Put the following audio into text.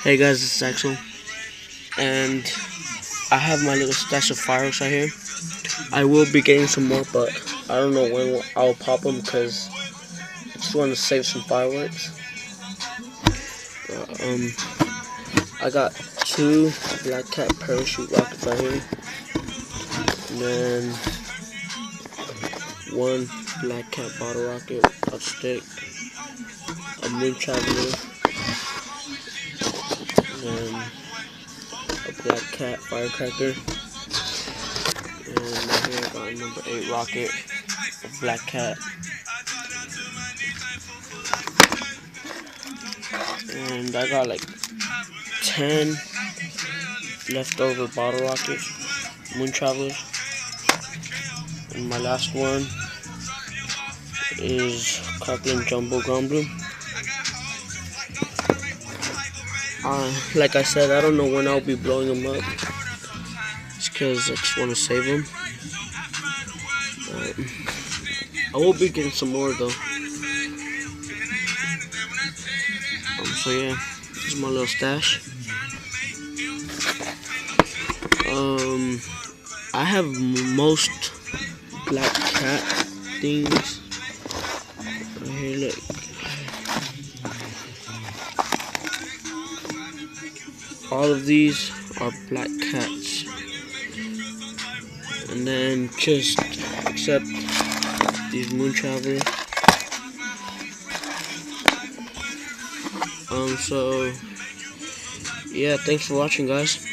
Hey guys, this is Axel, and I have my little stash of fireworks right here. I will be getting some more, but I don't know when I'll pop them because I just want to save some fireworks. I got two Black Cat parachute rockets right here, and then one Black Cat bottle rocket, a stick, a Moon Traveler, and a Black Cat firecracker. And right here I got a number 8 rocket, a Black Cat, and I got like 10 leftover bottle rockets, Moon Travelers, and my last one is Crackling Jumbo Gumblu. Like I said, I don't know when I'll be blowing them up. It's because I just want to save them. I will be getting some more though. So yeah, this is my little stash. I have most Black Cat things. Right here, look. All of these are Black Cats. And then just except these Moon Travelers. So yeah, thanks for watching, guys.